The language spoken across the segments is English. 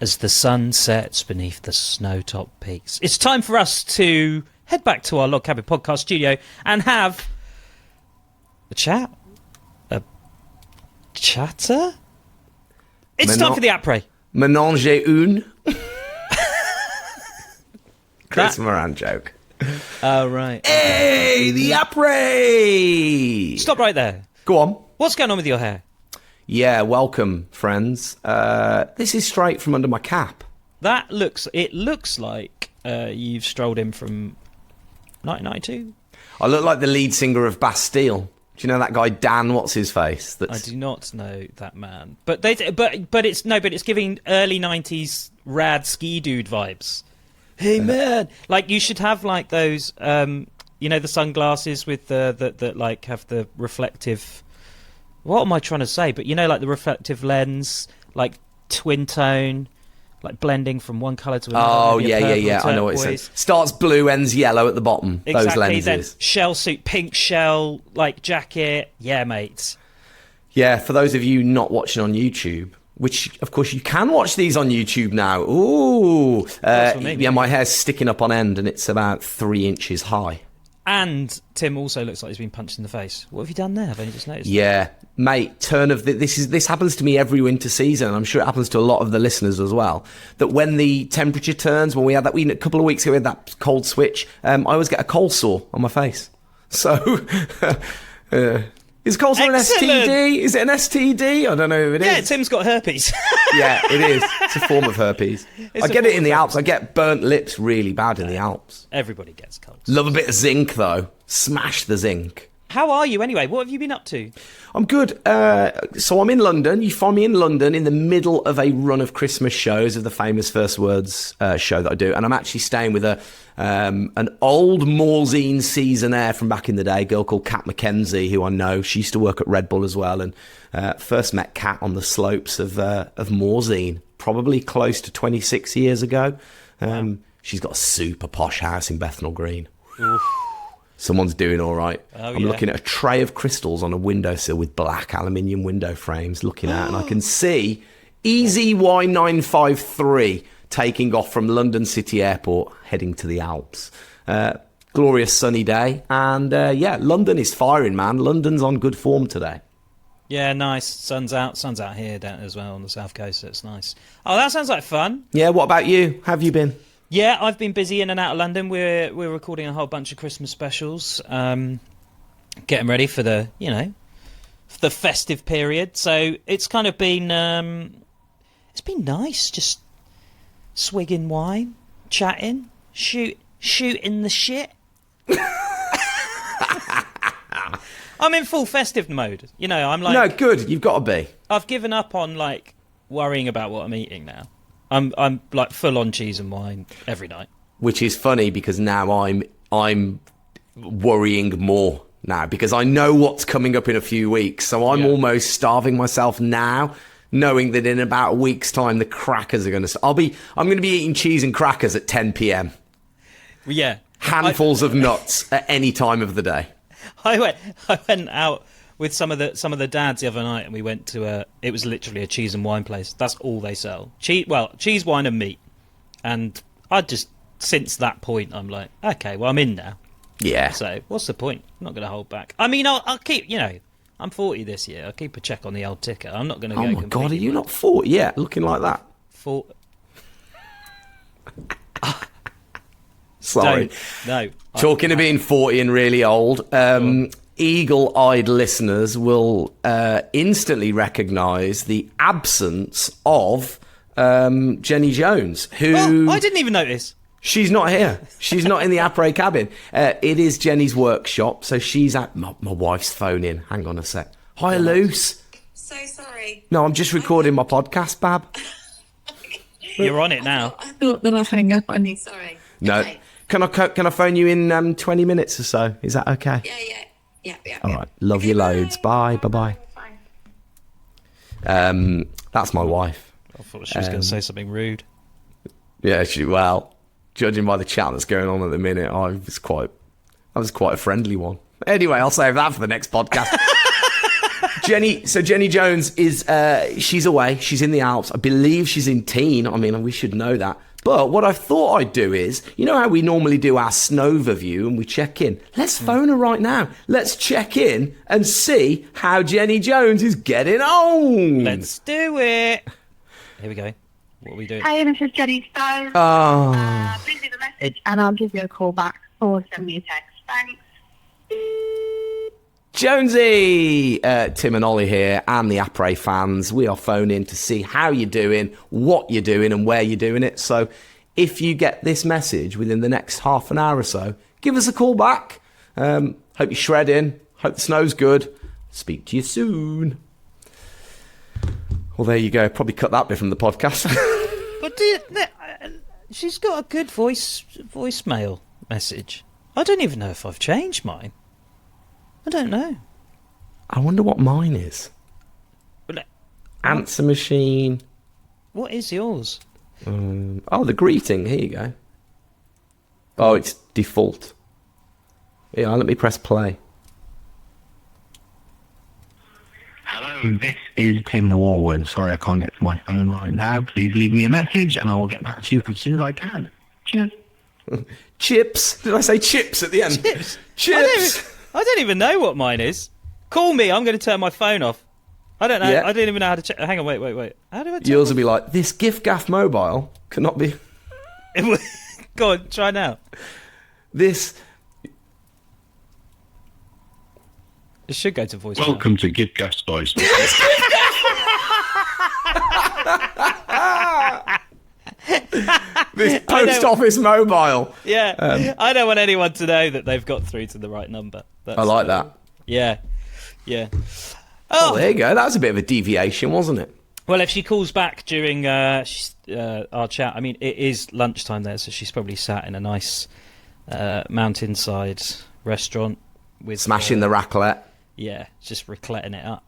as the sun sets beneath the snow-topped peaks. It's time for us to head back to our Log Cabin podcast studio and have a chat. A chatter? It's time for the après. Ménage une. Chris Moran joke. Oh, right. Hey, the après! Stop right there. Go on. What's going on with your hair? Yeah, welcome, friends. This is straight from under my cap. It looks like you've strolled in from 1992. I look like the lead singer of Bastille. Do you know that guy Dan? What's his face? I do not know that man, but it's giving early 90s rad ski dude vibes. Hey man, like you should have like those, the sunglasses with that like have the reflective. What am I trying to say? But like the reflective lens, like twin tone, like blending from one colour to another. Oh yeah. I know what it says. Starts blue, ends yellow at the bottom. Exactly. Those lenses. Then shell suit, pink shell, like jacket. Yeah, mate. Yeah, for those of you not watching on YouTube, which of course you can watch these on YouTube now. Ooh, yeah, my hair's sticking up on end and it's about 3 inches high. And Tim also looks like he's been punched in the face. What have you done there? I've only just noticed. Yeah, mate. This happens to me every winter season, and I'm sure it happens to a lot of the listeners as well. That when the temperature turns, when we had a couple of weeks ago, we had that cold switch. I always get a cold sore on my face. So. Is cold sore an STD? Is it an STD? I don't know if it is. Yeah, Tim's got herpes. Yeah, it is. It's a form of herpes. I get it in the Alps. I get burnt lips really bad in the Alps. Everybody gets cold. Love a bit of zinc, though. Smash the zinc. How are you anyway? What have you been up to? I'm good. So I'm in London. You find me in London in the middle of a run of Christmas shows of the Famous First Words show that I do. And I'm actually staying with an old Morzine seasonaire from back in the day, a girl called Kat McKenzie, who I know. She used to work at Red Bull as well. And first met Kat on the slopes of Morzine, probably close to 26 years ago. Wow. She's got a super posh house in Bethnal Green. Oof. Someone's doing all right. I'm looking at a tray of crystals on a windowsill with black aluminium window frames looking out, and I can see EasyY953 taking off from London City Airport, heading to the Alps. Glorious sunny day, and London is firing, man. London's on good form today. Yeah, nice. Sun's out here down as well on the south coast, so it's nice. Oh, that sounds like fun. Yeah, what about you? How have you been? Yeah, I've been busy in and out of London. We're recording a whole bunch of Christmas specials, getting ready for the festive period. So it's kind of been it's been nice, just swigging wine, chatting, shooting the shit. I'm in full festive mode. I'm like, no, good. You've got to be. I've given up on like worrying about what I'm eating now. I'm like full on cheese and wine every night. Which is funny because now I'm worrying more now because I know what's coming up in a few weeks. So I'm almost starving myself now, knowing that in about a week's time the crackers are going to. I'm going to be eating cheese and crackers at 10 p.m. Yeah, handfuls of nuts at any time of the day. I went out with some of the dads the other night, and we went to it was literally a cheese and wine place. That's all they sell. Cheese, wine, and meat. And since that point, I'm like, okay, well, I'm in now. Yeah. So what's the point? I'm not going to hold back. I mean, I'll keep. I'm 40 this year. I'll keep a check on the old ticker. I'm not going to go. Oh my god, are you not 40 yet? Looking like that. 40. Sorry. No. Talking of being 40 and really old. Eagle-eyed listeners will instantly recognise the absence of Jenny Jones, who... Oh, I didn't even notice. She's not here. She's not in the après cabin. It is Jenny's workshop, so she's at... My wife's phoning. Hang on a sec. Hi, Luce. So sorry. No, I'm just recording my podcast, Bab. You're on it now. I thought that I'd hang up on you. Sorry. No. Okay. Can I phone you in 20 minutes or so? Is that okay? Yeah. All right. Love you loads. Bye. Bye-bye. That's my wife. I thought she was going to say something rude. Yeah, judging by the chat that's going on at the minute, I was quite a friendly one. Anyway, I'll save that for the next podcast. Jenny Jones is she's away. She's in the Alps. I believe she's in Tignes. I mean, we should know that. But what I thought I'd do is, you know how we normally do our Snoverview and we check in? Let's phone her right now. Let's check in and see how Jenny Jones is getting on. Let's do it. Here we go. What are we doing? Hi, this is Jenny Stone. Please leave a message and I'll give you a call back or send me a text. Thanks. Jonesy, Tim and Ollie here, and the Après fans. We are phoning to see how you're doing, what you're doing, and where you're doing it. So if you get this message within the next half an hour or so, give us a call back. Hope you're shredding. Hope the snow's good. Speak to you soon. Well, there you go. Probably cut that bit from the podcast. But she's got a good voicemail message. I don't even know if I've changed mine. I don't know. I wonder what mine is. Answer machine. What is yours? The greeting. Here you go. Oh, it's default. Yeah, let me press play. Hello, this is Tim Norwood. Sorry I can't get to my phone right now. Please leave me a message and I will get back to you as soon as I can. Cheers. Chips. Did I say chips at the end? Chips. Chips. I don't even know what mine is. Call me. I'm going to turn my phone off. I don't know. Yeah. I don't even know how to check. Hang on. Wait. How do I turn Yours will be like, this giff-gaff mobile cannot be... Go on. Try now. This... It should go to voice. Welcome to Give Gas Spice. This post office mobile. Yeah. I don't want anyone to know that they've got through to the right number. I like that. Yeah. Oh, there you go. That was a bit of a deviation, wasn't it? Well, if she calls back during our chat, I mean, it is lunchtime there, so she's probably sat in a nice mountainside restaurant with Smashing the raclette. Yeah, just racletting it up.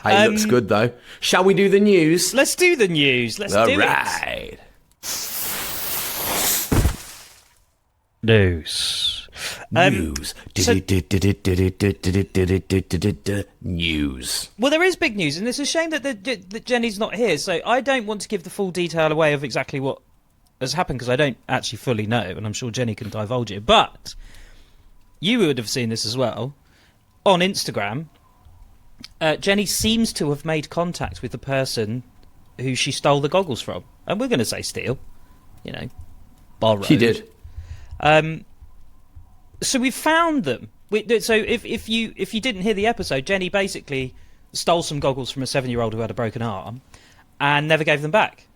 Hey, looks good though. Shall we do the news? Let's do the news. Let's All do right. it. News. News. so- News. Well, there is big news, and it's a shame that Jenny's not here. So I don't want to give the full detail away of exactly what has happened because I don't actually fully know, and I'm sure Jenny can divulge it. But you would have seen this as well on Instagram. Jenny seems to have made contact with the person who she stole the goggles from, and we're going to say steal, borrow. She did. So we found them. So if you didn't hear the episode, Jenny basically stole some goggles from a 7-year-old who had a broken arm, and never gave them back.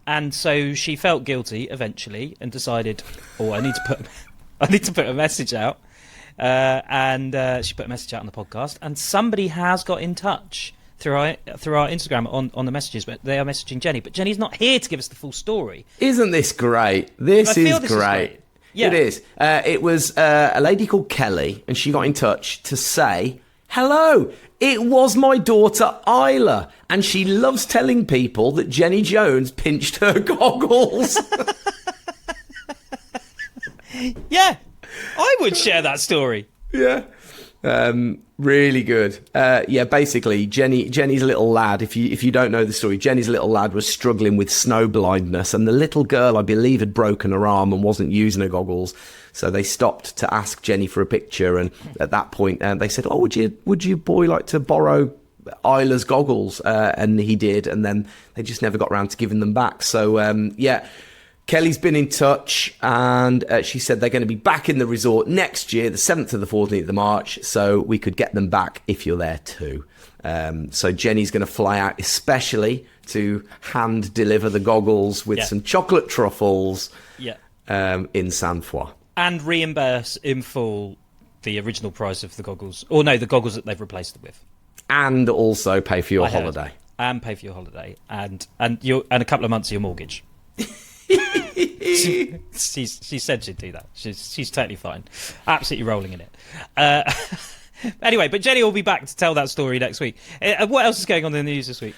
And so she felt guilty eventually, and decided, I need to put a message out. And she put a message out on the podcast, and somebody has got in touch through our Instagram on the messages, but they are messaging Jenny. But Jenny's not here to give us the full story. Isn't this great? This is great. Yeah. It is. It was a lady called Kelly, and she got in touch to say, hello, it was my daughter Isla, and she loves telling people that Jenny Jones pinched her goggles. Yeah, I would share that story. Yeah. Really good. Basically, Jenny's little lad, if you don't know the story, Jenny's little lad was struggling with snow blindness, and the little girl, I believe, had broken her arm and wasn't using her goggles. So they stopped to ask Jenny for a picture, and at that point, they said, "Oh, would you boy like to borrow Isla's goggles?" And he did, and then they just never got around to giving them back. So Kelly's been in touch, and she said they're going to be back in the resort next year, the 7th to the 14th of March, so we could get them back if you're there too. So Jenny's going to fly out especially to hand deliver the goggles with some chocolate truffles in Saint Foy. And reimburse in full the original price of the goggles. Or no, the goggles that they've replaced them with. And also pay for your holiday. And pay for your holiday. And a couple of months of your mortgage. she said she'd do that. She's totally fine, absolutely rolling in it. Anyway, but Jenny will be back to tell that story next week. What else is going on in the news this week?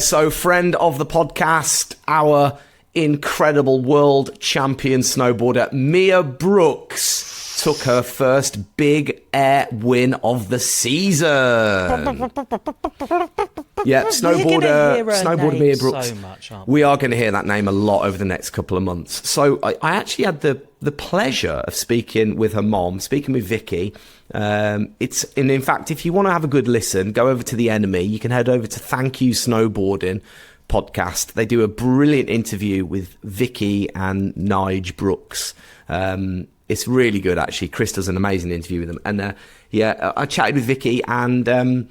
So friend of the podcast, our incredible world champion snowboarder Mia Brooks took her first big air win of the season. Yeah, snowboarder Mia Brooks. So much, aren't we? We are going to hear that name a lot over the next couple of months. So I actually had the pleasure of speaking with her mom, speaking with Vicky. And in fact, if you want to have a good listen, go over to The Enemy. You can head over to Thank You Snowboarding podcast. They do a brilliant interview with Vicky and Nige Brooks. It's really good, actually. Chris does an amazing interview with them. And I chatted with Vicky, and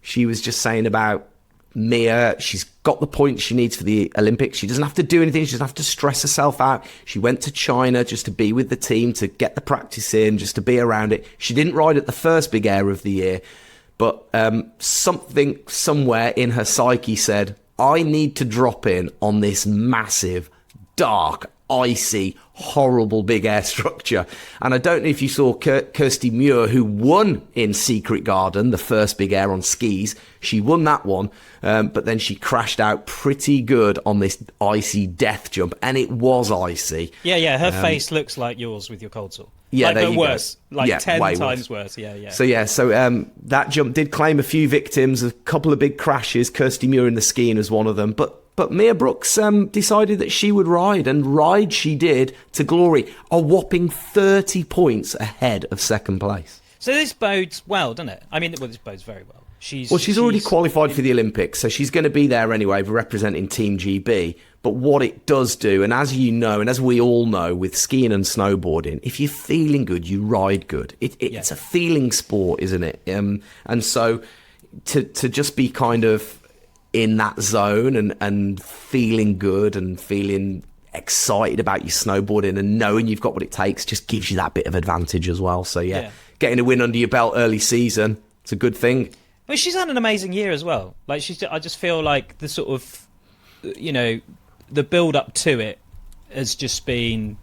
she was just saying about Mia. She's got the points she needs for the Olympics. She doesn't have to do anything. She doesn't have to stress herself out. She went to China just to be with the team, to get the practice in, just to be around it. She didn't ride at the first big air of the year, but something somewhere in her psyche said, I need to drop in on this massive, dark, icy, horrible big air structure. And I don't know if you saw Kirsty Muir, who won in Secret Garden, the first big air on skis. She won that one, but then she crashed out pretty good on this icy death jump, and it was icy. Yeah, her face looks like yours with your cold sore. Yeah, like, there but you worse, go. like Yeah, 10 way times worse. Yeah. So that jump did claim a few victims, a couple of big crashes. Kirsty Muir in the skiing was one of them, but Mia Brooks decided that she would ride, and ride she did to glory, a whopping 30 points ahead of second place. So this bodes well, doesn't it? I mean, this bodes very well. She's already qualified for the Olympics, so she's going to be there anyway, representing Team GB. But what it does do, and as you know, and as we all know, with skiing and snowboarding, if you're feeling good, you ride good. It's a feeling sport, isn't it? And so to just be kind of in that zone and feeling good and feeling excited about your snowboarding and knowing you've got what it takes just gives you that bit of advantage as well. So getting a win under your belt early season, it's a good thing. Well, she's had an amazing year as well. Like I just feel like the sort of, the build up to it has just been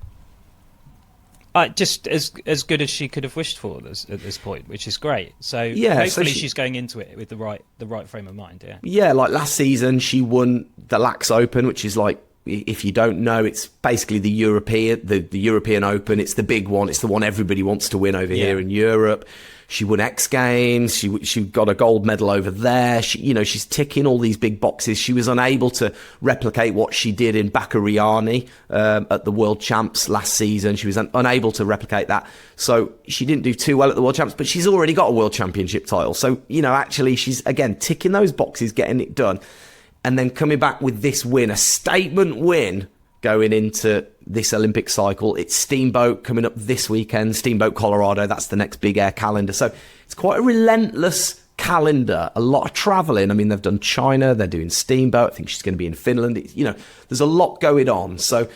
just as good as she could have wished for at this point, which is great. So hopefully she's going into it with the right frame of mind. Yeah, like last season she won the Lax Open, which is like, if you don't know, it's basically the European Open. It's the big one. It's the one everybody wants to win over here in Europe. She won X Games. She got a gold medal over there. She's ticking all these big boxes. She was unable to replicate what she did in Bakariani at the World Champs last season. She was unable to replicate that. So she didn't do too well at the World Champs, but she's already got a World Championship title. So, actually she's, again, ticking those boxes, getting it done. And then coming back with this win, a statement win going into this Olympic cycle. It's Steamboat coming up this weekend, Steamboat Colorado. That's the next big air calendar. So it's quite a relentless calendar, a lot of traveling. I mean, they've done China, they're doing Steamboat. I think she's going to be in Finland. There's a lot going on. So,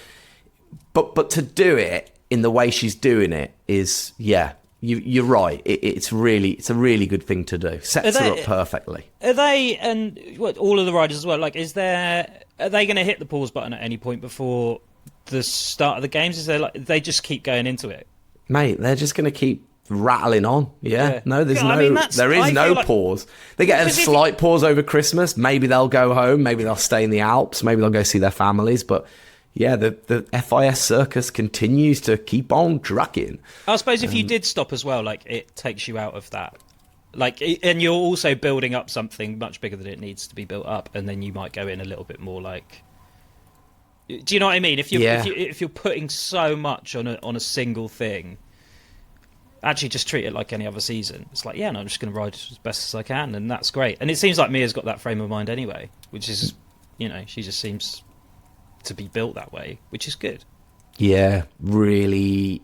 but to do it in the way she's doing it is, you're right. It's a really good thing to do. Sets her up perfectly. Are they, and all of the riders as well? Like, are they going to hit the pause button at any point before the start of the games? Is there they just keep going into it, mate? They're just going to keep rattling on. No, there is no pause. They get a slight pause over Christmas. Maybe they'll go home. Maybe they'll stay in the Alps. Maybe they'll go see their families. But the FIS circus continues to keep on trucking. I suppose if you did stop as well, it takes you out of that. And you're also building up something much bigger than it needs to be built up, and then you might go in a little bit more do you know what I mean? If you're putting so much on a single thing, actually just treat it like any other season. It's I'm just going to ride as best as I can, and that's great. And it seems like Mia's got that frame of mind anyway, which is, she just seems to be built that way, which is good. Yeah, really.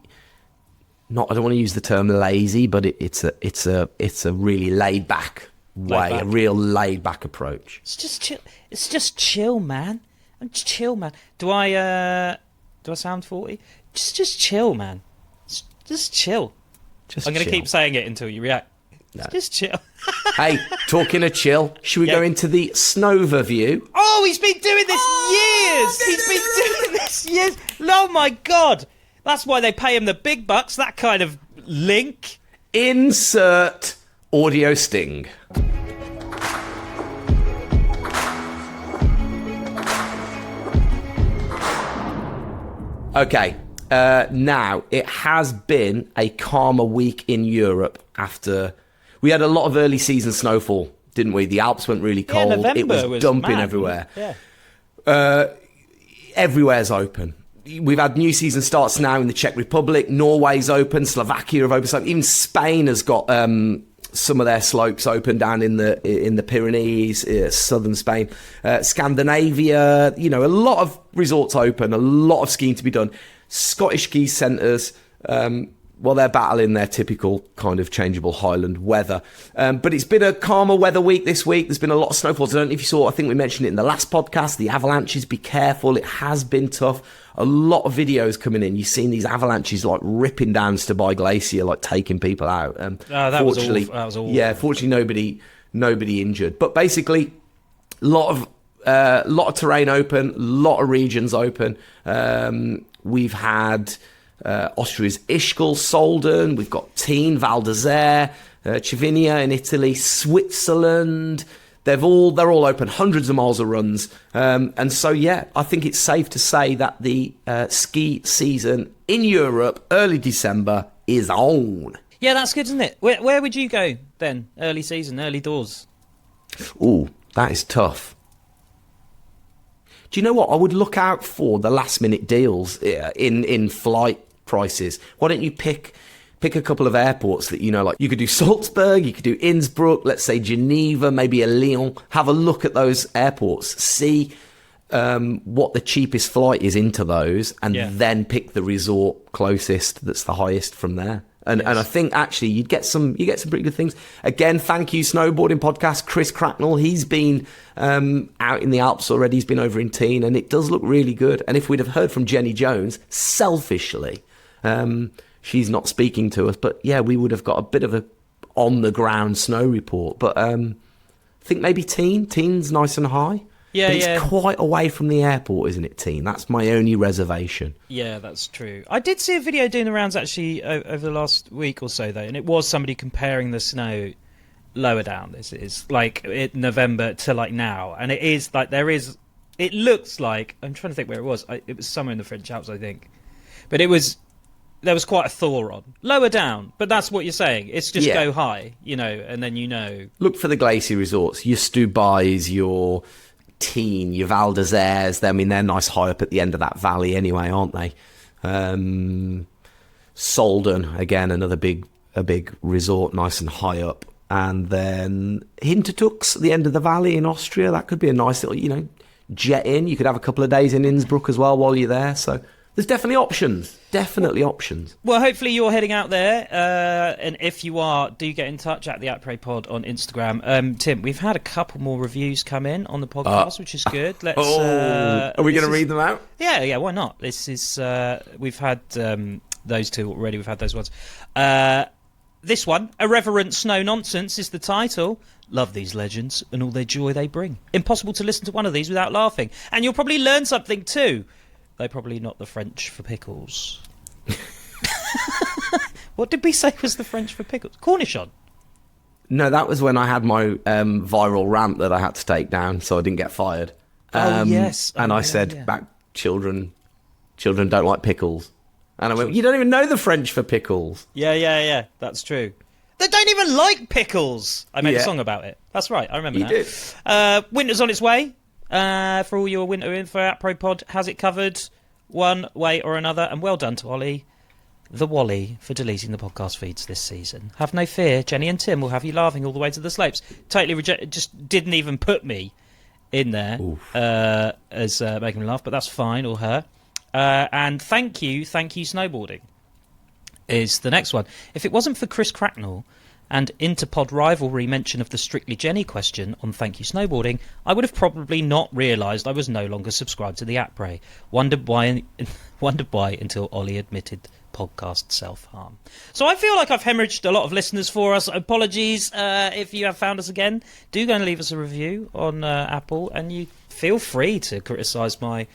I don't want to use the term lazy, but it's a really laid back way, a real laid back approach. It's just chill. It's just chill, man. I'm just chill, man. Do I sound 40? Just chill, man. Just chill. I'm going to keep saying it until you react. No. Just chill. Hey, talking of chill, should we go into the Snova view? Oh, he's been doing this years. He's been doing this years. Oh my God. That's why they pay him the big bucks, that kind of link. Insert audio sting. Okay, Now, it has been a calmer week in Europe after we had a lot of early season snowfall, didn't we? The Alps went really cold. November it was dumping mad. everywhere. Yeah. Everywhere's open. We've had new season starts now in the Czech Republic. Norway's open. Slovakia have opened. Even Spain has got some of their slopes open down in the Pyrenees, southern Spain, Scandinavia. A lot of resorts open. A lot of skiing to be done. Scottish ski centres. They're battling their typical kind of changeable Highland weather. But it's been a calmer weather week this week. There's been a lot of snowfalls. I don't know if you saw, I think we mentioned it in the last podcast, the avalanches, be careful. It has been tough. A lot of videos coming in. You've seen these avalanches like ripping down Stabai Glacier, like taking people out. That was awful. Yeah, fortunately nobody injured. But basically, lot of terrain open, lot of regions open. We've had Austria's Ischgl, Solden. We've got Tignes, Val d'Isère, Cervinia in Italy, Switzerland. They're all open, hundreds of miles of runs. And so, I think it's safe to say that the ski season in Europe, early December, is on. Yeah, that's good, isn't it? Where would you go then? Early season, early doors? Ooh, that is tough. Do you know what? I would look out for the last minute deals in flight prices. Why don't you pick a couple of airports that like you could do Salzburg, you could do Innsbruck, let's say Geneva, maybe a Lyon. Have a look at those airports, see what the cheapest flight is into those, and then pick the resort closest that's the highest from there. And I think actually you get some pretty good things. Again, thank you, Snowboarding Podcast, Chris Cracknell. He's been out in the Alps already. He's been over in Tignes, and it does look really good. And if we'd have heard from Jenny Jones, selfishly, she's not speaking to us, but we would have got a bit of a on the ground snow report. But I think maybe Tignes nice and high. Yeah, but it's quite away from the airport, isn't it, Tignes? That's my only reservation. Yeah, that's true. I did see a video doing the rounds actually over the last week or so, though, and it was somebody comparing the snow lower down. This is like November to like now, and it is like it looks like, I'm trying to think where it was. It was somewhere in the French Alps, I think, but there was quite a thaw on lower down. But that's what you're saying. It's just go high, and then look for the glacier resorts, your Stubais, your Tignes, your Val d'Isères. They're nice high up at the end of that valley anyway, aren't they? Solden, again, a big resort, nice and high up. And then Hintertux at the end of the valley in Austria. That could be a nice little, jet in. You could have a couple of days in Innsbruck as well while you're there. So there's definitely options. Options. Well, hopefully you're heading out there, and if you are, do get in touch at the ApréPod on Instagram. Tim, we've had a couple more reviews come in on the podcast, which is good. Let's. Are we going to read them out? Yeah. Why not? This is we've had those two already. We've had those ones. This one, Irreverent Snow Nonsense, is the title. Love these legends and all their joy they bring. Impossible to listen to one of these without laughing, and you'll probably learn something too. They're probably not the French for pickles. What did we say was the French for pickles? Cornichon. No, that was when I had my viral rant that I had to take down so I didn't get fired. Yes. And I said, back children don't like pickles. And I went, you don't even know the French for pickles. Yeah. That's true. They don't even like pickles. I made a song about it. That's right. I remember that. Did. Winter's on its way. For all your winter info, ApréPod has it covered one way or another. And well done to Ollie, the Wally, for deleting the podcast feeds this season. Have no fear, Jenny and Tim will have you laughing all the way to the slopes. Totally just didn't even put me in there as making me laugh, but that's fine, or her. And thank you, snowboarding is the next one. If it wasn't for Chris Cracknell and Interpod rivalry mention of the Strictly Jenny question on Thank You Snowboarding, I would have probably not realised I was no longer subscribed to the Apré. Wondered why until Ollie admitted podcast self-harm. So I feel like I've hemorrhaged a lot of listeners for us. Apologies if you have found us again. Do go and leave us a review on Apple, and you feel free to criticise my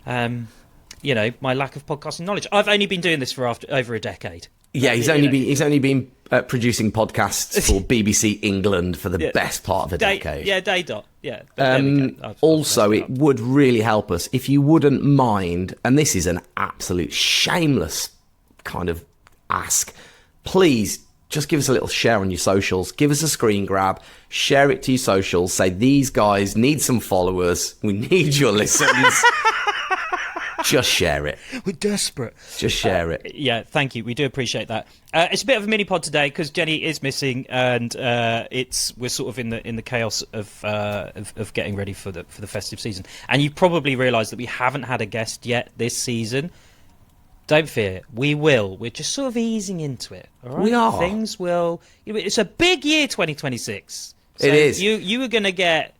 my lack of podcasting knowledge. I've only been doing this for over a decade. Yeah, he's only been producing podcasts for BBC England for the best part of a decade. Yeah, day dot. Yeah. There we go. Also, it would really help us if you wouldn't mind, and this is an absolute shameless kind of ask, please just give us a little share on your socials. Give us a screen grab, share it to your socials. Say, these guys need some followers. We need your listens. Just share it. We're desperate. Just share it. Yeah, thank you. We do appreciate that. It's a bit of a mini pod today because Jenny is missing, and we're sort of in the chaos of getting ready for the festive season. And you've probably realised that we haven't had a guest yet this season. Don't fear, we will. We're just sort of easing into it. All right? We are. Things will. It's a big year, 2026. So it is. You are going to get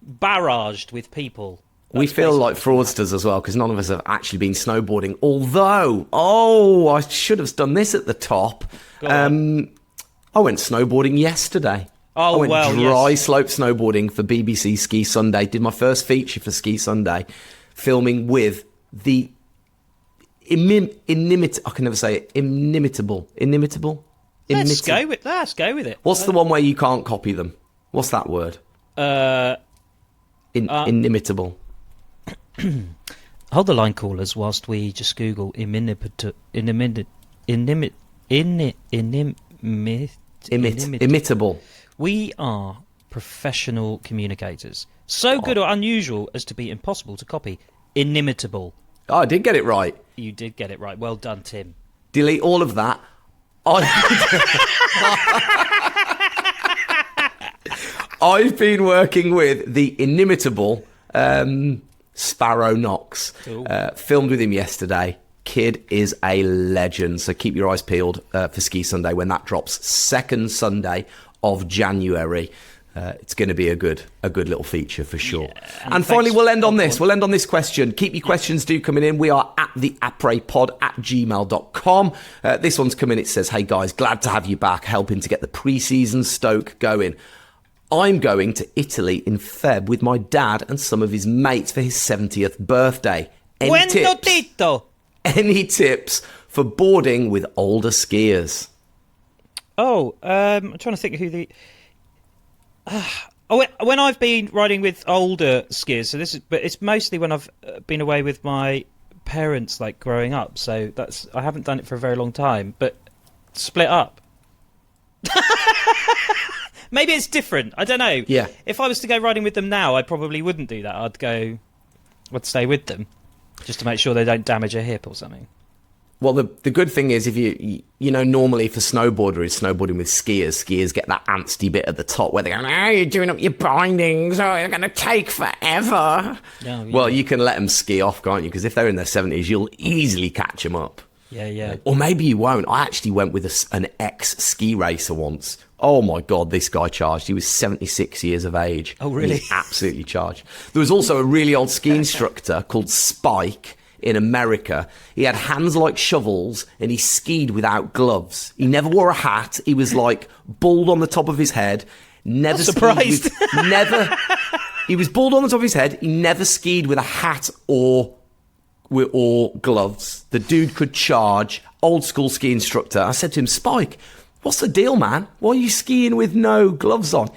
barraged with people. We feel like fraudsters as well because none of us have actually been snowboarding. Although, I should have done this at the top. I went snowboarding yesterday. I went dry slope snowboarding for BBC Ski Sunday. Did my first feature for Ski Sunday, filming with the I can never say it. Inimitable. Let's go with it. What's the one where you can't copy them? What's that word? Inimitable. Hold the line, callers, whilst we just Google imitable. We are professional communicators. So good or unusual as to be impossible to copy. Inimitable. Oh, I did get it right. You did get it right. Well done, Tim. Delete all of that. I've been working with the inimitable Sparrow Knox. Filmed with him yesterday. Kid is a legend. So keep your eyes peeled for Ski Sunday when that drops. Second Sunday of January. It's going to be a good little feature for sure. Yeah, and finally, we'll end on this. We'll end on this question. Keep your questions coming in. We are at theaprepod@gmail.com. This one's come in. It says, hey guys, glad to have you back, helping to get the pre-season stoke going. I'm going to Italy in Feb with my dad and some of his mates for his 70th birthday. Any tips for boarding with older skiers? I'm trying to think of who the... when I've been riding with older skiers, but it's mostly when I've been away with my parents, like growing up. So I haven't done it for a very long time. But split up. Maybe it's different. I don't know. Yeah. If I was to go riding with them now, I probably wouldn't do that. I'd stay with them just to make sure they don't damage a hip or something. Well, the good thing is if you normally for snowboarding with skiers get that antsy bit at the top where they're going, you're doing up your bindings, they're going to take forever. Oh, yeah. Well, you can let them ski off, can't you? Because if they're in their 70s, you'll easily catch them up. Yeah. Or maybe you won't. I actually went with an ex-ski racer once. Oh, my God, this guy charged. He was 76 years of age. Oh, really? He absolutely charged. There was also a really old ski instructor called Spike in America. He had hands like shovels and he skied without gloves. He never wore a hat. He was like bald on the top of his head. Never surprised. He was bald on the top of his head. He never skied with a hat or gloves. The dude could charge. Old school ski instructor. I said to him, Spike, what's the deal, man? Why are you skiing with no gloves on?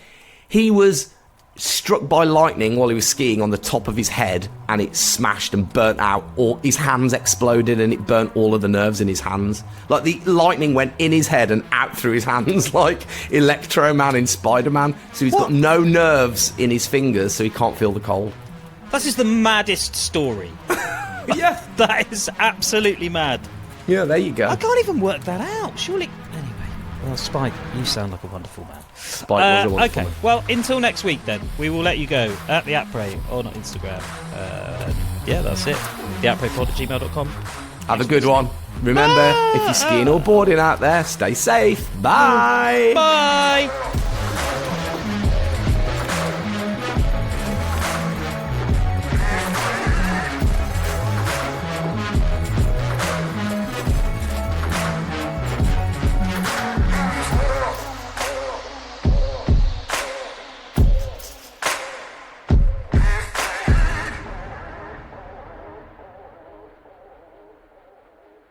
He was struck by lightning while he was skiing on the top of his head, and it smashed and burnt out. All his hands exploded and it burnt all of the nerves in his hands. Like the lightning went in his head and out through his hands like Electro Man in Spider-Man. So he's got no nerves in his fingers, so he can't feel the cold. That is the maddest story. Yeah. That is absolutely mad. Yeah, there you go. I can't even work that out. Surely... Anyway. Well, Spike, you sound like a wonderful man. Spike was a wonderful man. Well, until next week then, we will let you go at the Apre on Instagram. That's it. theaprepod@gmail.com. Have a good one. Remember, if you're skiing or boarding out there, stay safe. Bye. Bye.